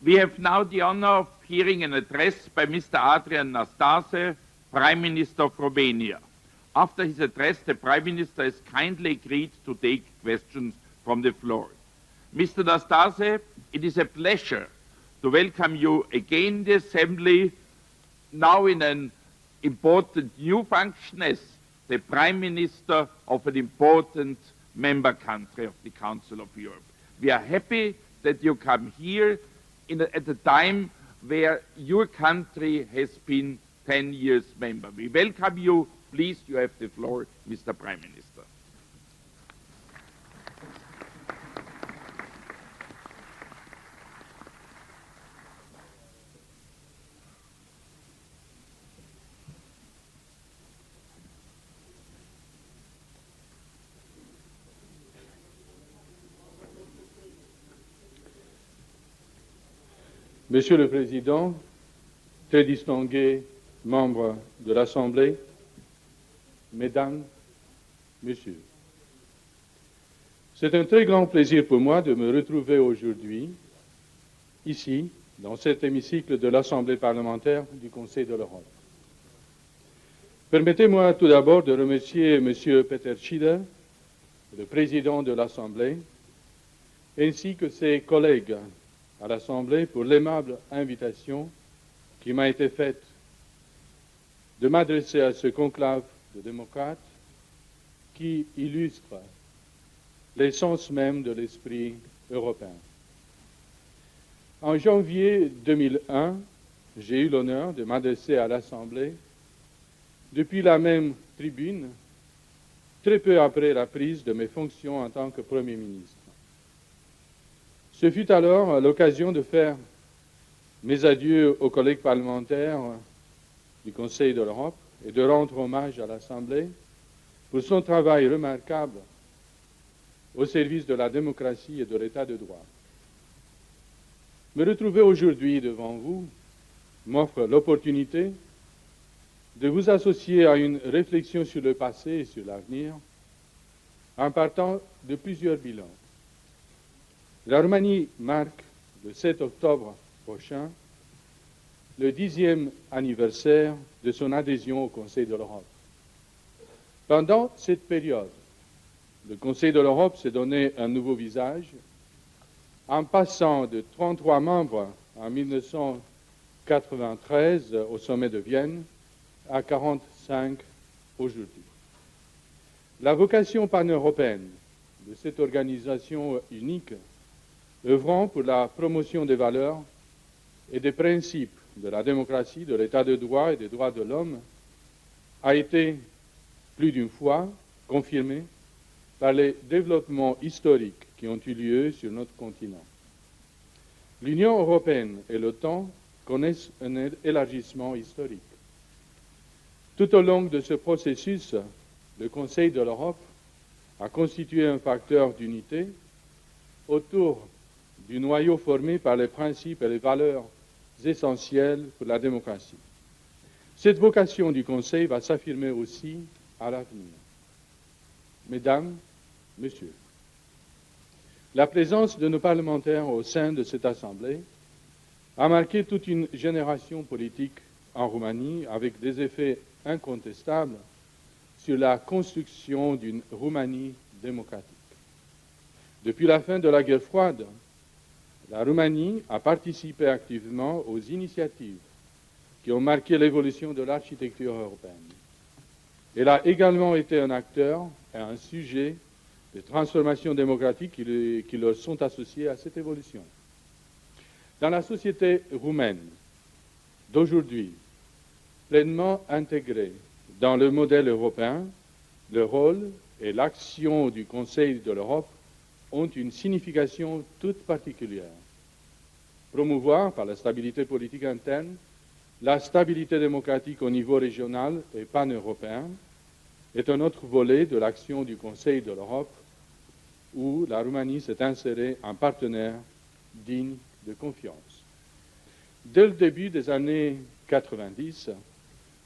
We have now the honor of hearing an address by Mr. Adrian Nastase, Prime Minister of Romania. After his address, the Prime Minister has kindly agreed to take questions from the floor. Mr. Nastase, it is a pleasure to welcome you again in the Assembly, now in an important new function as the Prime Minister of an important member country of the Council of Europe. We are happy that you come here at a time where your country has been 10 years member. We welcome you. Please, you have the floor, Mr. Prime Minister. Monsieur le Président, très distingués membres de l'Assemblée, Mesdames, Messieurs, c'est un très grand plaisir pour moi de me retrouver aujourd'hui, ici, dans cet hémicycle de l'Assemblée parlementaire du Conseil de l'Europe. Permettez-moi tout d'abord de remercier M. Peter Schieder, le Président de l'Assemblée, ainsi que ses collègues à l'Assemblée pour l'aimable invitation qui m'a été faite de m'adresser à ce conclave de démocrates qui illustre l'essence même de l'esprit européen. En janvier 2001, j'ai eu l'honneur de m'adresser à l'Assemblée depuis la même tribune, très peu après la prise de mes fonctions en tant que Premier ministre. Ce fut alors l'occasion de faire mes adieux aux collègues parlementaires du Conseil de l'Europe et de rendre hommage à l'Assemblée pour son travail remarquable au service de la démocratie et de l'État de droit. Me retrouver aujourd'hui devant vous m'offre l'opportunité de vous associer à une réflexion sur le passé et sur l'avenir en partant de plusieurs bilans. La Roumanie marque le 7 octobre prochain le 10e anniversaire de son adhésion au Conseil de l'Europe. Pendant cette période, le Conseil de l'Europe s'est donné un nouveau visage en passant de 33 membres en 1993 au sommet de Vienne à 45 aujourd'hui. La vocation pan-européenne de cette organisation unique œuvrant pour la promotion des valeurs et des principes de la démocratie, de l'état de droit et des droits de l'homme a été plus d'une fois confirmée par les développements historiques qui ont eu lieu sur notre continent. L'Union européenne et l'OTAN connaissent un élargissement historique. Tout au long de ce processus, le Conseil de l'Europe a constitué un facteur d'unité autour du noyau formé par les principes et les valeurs essentielles pour la démocratie. Cette vocation du Conseil va s'affirmer aussi à l'avenir. Mesdames, Messieurs, la présence de nos parlementaires au sein de cette Assemblée a marqué toute une génération politique en Roumanie avec des effets incontestables sur la construction d'une Roumanie démocratique. Depuis la fin de la guerre froide, la Roumanie a participé activement aux initiatives qui ont marqué l'évolution de l'architecture européenne. Elle a également été un acteur et un sujet de transformation démocratique qui leur sont associés à cette évolution. Dans la société roumaine d'aujourd'hui, pleinement intégrée dans le modèle européen, le rôle et l'action du Conseil de l'Europe ont une signification toute particulière. Promouvoir par la stabilité politique interne la stabilité démocratique au niveau régional et pan-européen est un autre volet de l'action du Conseil de l'Europe où la Roumanie s'est insérée en partenaire digne de confiance. Dès le début des années 90,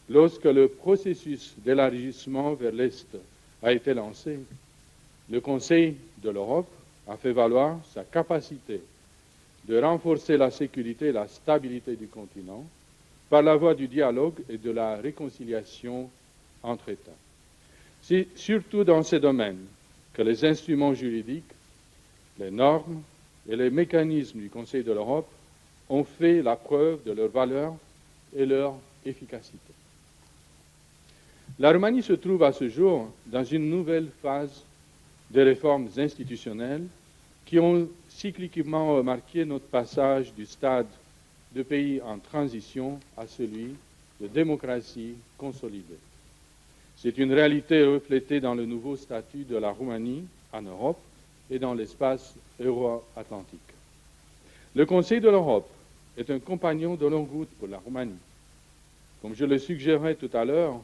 lorsque le processus d'élargissement vers l'Est a été lancé, le Conseil de l'Europe a fait valoir sa capacité de renforcer la sécurité et la stabilité du continent par la voie du dialogue et de la réconciliation entre États. C'est surtout dans ces domaines que les instruments juridiques, les normes et les mécanismes du Conseil de l'Europe ont fait la preuve de leur valeur et leur efficacité. La Roumanie se trouve à ce jour dans une nouvelle phase de réformes institutionnelles qui ont cycliquement marqué notre passage du stade de pays en transition à celui de démocratie consolidée. C'est une réalité reflétée dans le nouveau statut de la Roumanie en Europe et dans l'espace euro-atlantique. Le Conseil de l'Europe est un compagnon de longue route pour la Roumanie. Comme je le suggérais tout à l'heure,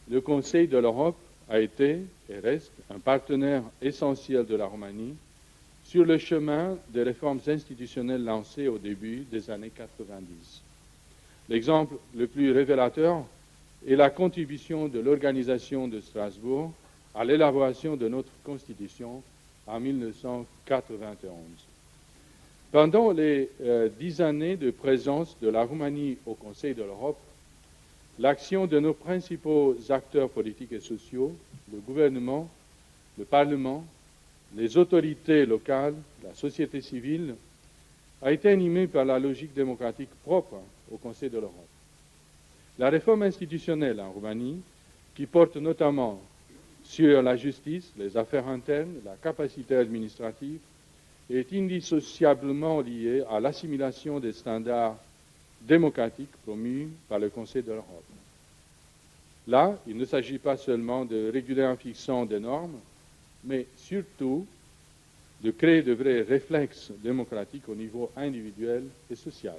le Conseil de l'Europe a été et reste un partenaire essentiel de la Roumanie sur le chemin des réformes institutionnelles lancées au début des années 90. L'exemple le plus révélateur est la contribution de l'Organisation de Strasbourg à l'élaboration de notre Constitution en 1991. Pendant les 10 années de présence de la Roumanie au Conseil de l'Europe, l'action de nos principaux acteurs politiques et sociaux, le gouvernement, le Parlement, les autorités locales, la société civile, a été animée par la logique démocratique propre au Conseil de l'Europe. La réforme institutionnelle en Roumanie, qui porte notamment sur la justice, les affaires internes, la capacité administrative, est indissociablement liée à l'assimilation des standards démocratiques promus par le Conseil de l'Europe. Là, il ne s'agit pas seulement de réguler en fixant des normes, mais surtout de créer de vrais réflexes démocratiques au niveau individuel et social.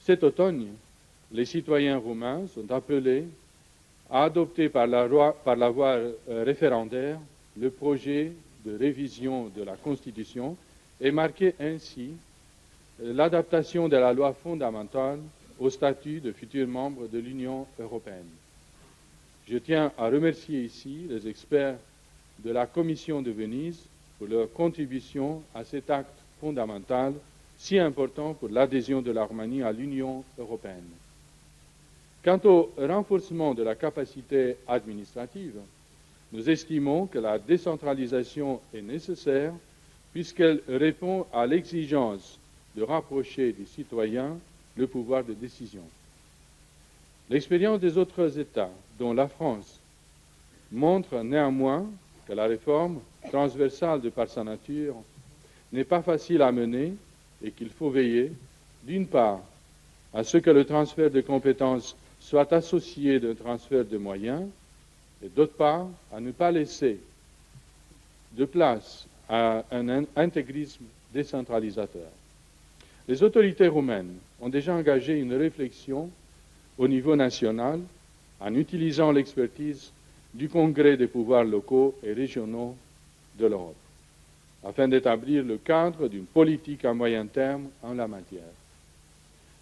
Cet automne, les citoyens roumains sont appelés à adopter par la voie référendaire le projet de révision de la Constitution et marquer ainsi l'adaptation de la loi fondamentale au statut de futurs membres de l'Union européenne. Je tiens à remercier ici les experts de la Commission de Venise pour leur contribution à cet acte fondamental si important pour l'adhésion de la Roumanie à l'Union européenne. Quant au renforcement de la capacité administrative, nous estimons que la décentralisation est nécessaire puisqu'elle répond à l'exigence de rapprocher des citoyens le pouvoir de décision. L'expérience des autres États, dont la France, montre néanmoins que la réforme, transversale de par sa nature, n'est pas facile à mener et qu'il faut veiller, d'une part, à ce que le transfert de compétences soit associé d'un transfert de moyens, et d'autre part, à ne pas laisser de place à un intégrisme décentralisateur. Les autorités roumaines ont déjà engagé une réflexion au niveau national en utilisant l'expertise du Congrès des pouvoirs locaux et régionaux de l'Europe, afin d'établir le cadre d'une politique à moyen terme en la matière.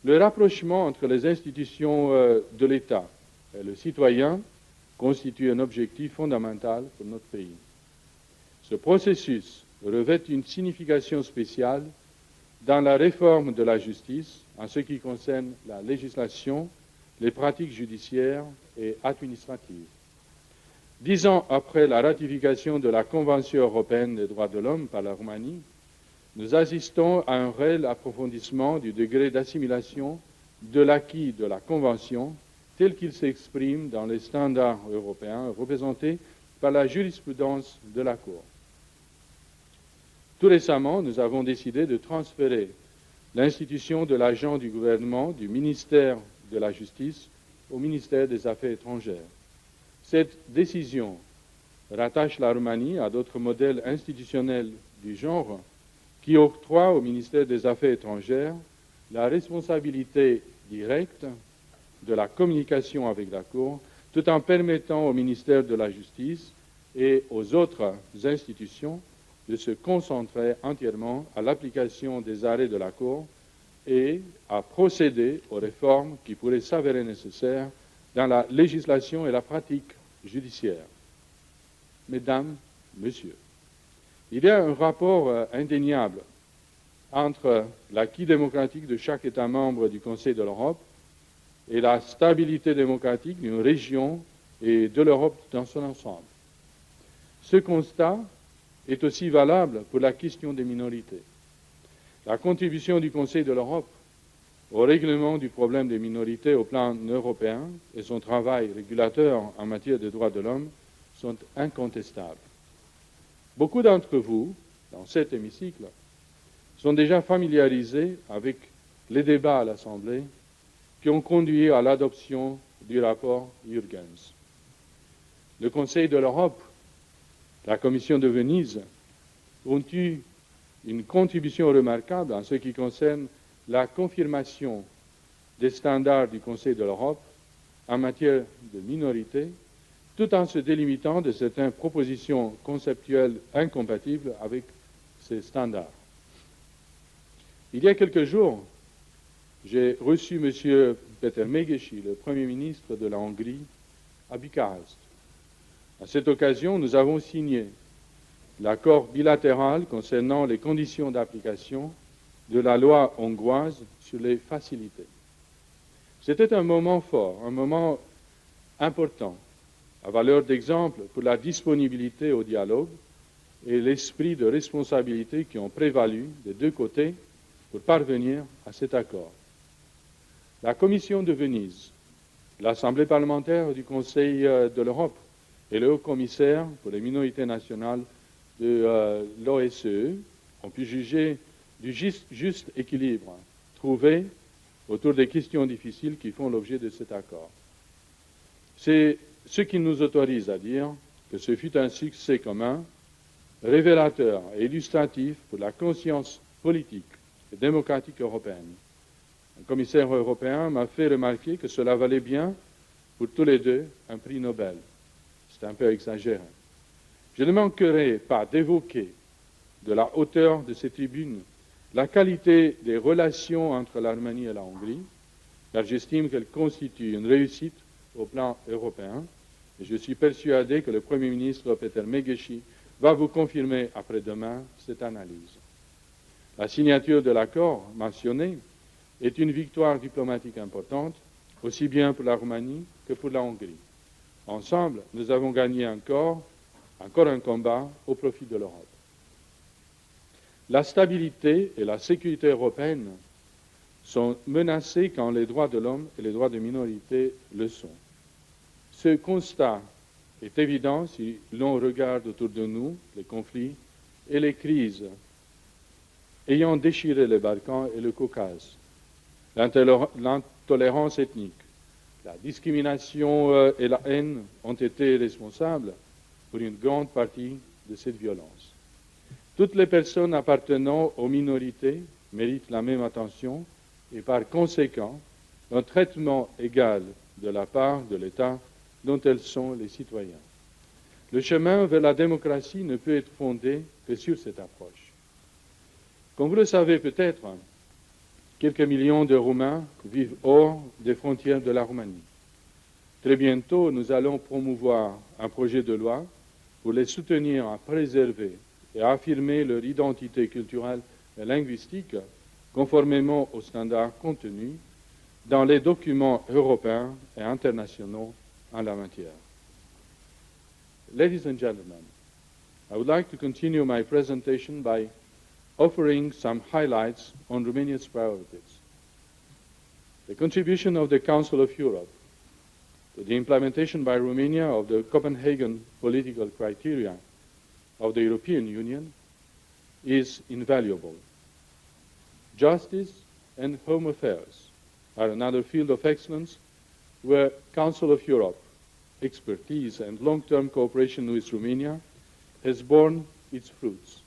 Le rapprochement entre les institutions de l'État et le citoyen constitue un objectif fondamental pour notre pays. Ce processus revêt une signification spéciale dans la réforme de la justice en ce qui concerne la législation, les pratiques judiciaires et administratives. 10 ans après la ratification de la Convention européenne des droits de l'homme par la Roumanie, nous assistons à un réel approfondissement du degré d'assimilation de l'acquis de la Convention tel qu'il s'exprime dans les standards européens représentés par la jurisprudence de la Cour. Tout récemment, nous avons décidé de transférer l'institution de l'agent du gouvernement du ministère de la Justice au ministère des Affaires étrangères. Cette décision rattache la Roumanie à d'autres modèles institutionnels du genre qui octroient au ministère des Affaires étrangères la responsabilité directe de la communication avec la Cour, tout en permettant au ministère de la Justice et aux autres institutions de se concentrer entièrement à l'application des arrêts de la Cour et à procéder aux réformes qui pourraient s'avérer nécessaires dans la législation et la pratique judiciaire. Mesdames, Messieurs, il y a un rapport indéniable entre l'acquis démocratique de chaque État membre du Conseil de l'Europe et la stabilité démocratique d'une région et de l'Europe dans son ensemble. Ce constat est aussi valable pour la question des minorités. La contribution du Conseil de l'Europe au règlement du problème des minorités au plan européen et son travail régulateur en matière de droits de l'homme sont incontestables. Beaucoup d'entre vous, dans cet hémicycle, sont déjà familiarisés avec les débats à l'Assemblée qui ont conduit à l'adoption du rapport Jürgens. Le Conseil de l'Europe, la Commission de Venise ont eu une contribution remarquable en ce qui concerne la confirmation des standards du Conseil de l'Europe en matière de minorités, tout en se délimitant de certaines propositions conceptuelles incompatibles avec ces standards. Il y a quelques jours, j'ai reçu M. Péter Megeshi, le Premier ministre de la Hongrie, à Bucarest. À cette occasion, nous avons signé l'accord bilatéral concernant les conditions d'application de la loi hongroise sur les facilités. C'était un moment fort, un moment important, à valeur d'exemple pour la disponibilité au dialogue et l'esprit de responsabilité qui ont prévalu des deux côtés pour parvenir à cet accord. La Commission de Venise, l'Assemblée parlementaire du Conseil de l'Europe et le Haut-Commissaire pour les minorités nationales de l'OSCE ont pu juger du juste équilibre trouvé autour des questions difficiles qui font l'objet de cet accord. C'est ce qui nous autorise à dire que ce fut un succès commun, révélateur et illustratif pour la conscience politique et démocratique européenne. Un commissaire européen m'a fait remarquer que cela valait bien pour tous les deux un prix Nobel. C'est un peu exagéré. Je ne manquerai pas d'évoquer de la hauteur de ces tribunes la qualité des relations entre l'Arménie et la Hongrie, car j'estime qu'elle constitue une réussite au plan européen, et je suis persuadé que le Premier ministre Péter Megeshi va vous confirmer après-demain cette analyse. La signature de l'accord mentionné est une victoire diplomatique importante, aussi bien pour la Roumanie que pour la Hongrie. Ensemble, nous avons gagné encore un combat au profit de l'Europe. La stabilité et la sécurité européennes sont menacées quand les droits de l'homme et les droits des minorités le sont. Ce constat est évident si l'on regarde autour de nous les conflits et les crises ayant déchiré les Balkans et le Caucase, l'intolérance ethnique, la discrimination et la haine ont été responsables pour une grande partie de cette violence. Toutes les personnes appartenant aux minorités méritent la même attention et par conséquent un traitement égal de la part de l'État dont elles sont les citoyens. Le chemin vers la démocratie ne peut être fondé que sur cette approche. Comme vous le savez peut-être, quelques millions de Roumains vivent hors des frontières de la Roumanie. Très bientôt, nous allons promouvoir un projet de loi pour les soutenir à préserver et à affirmer leur identité culturelle et linguistique conformément aux standards contenus dans les documents européens et internationaux en la matière. Ladies and gentlemen, I would like to continue my presentation by offering some highlights on Romania's priorities. The contribution of the Council of Europe to the implementation by Romania of the Copenhagen political criteria of the European Union is invaluable. Justice and home affairs are another field of excellence where Council of Europe expertise and long-term cooperation with Romania has borne its fruits.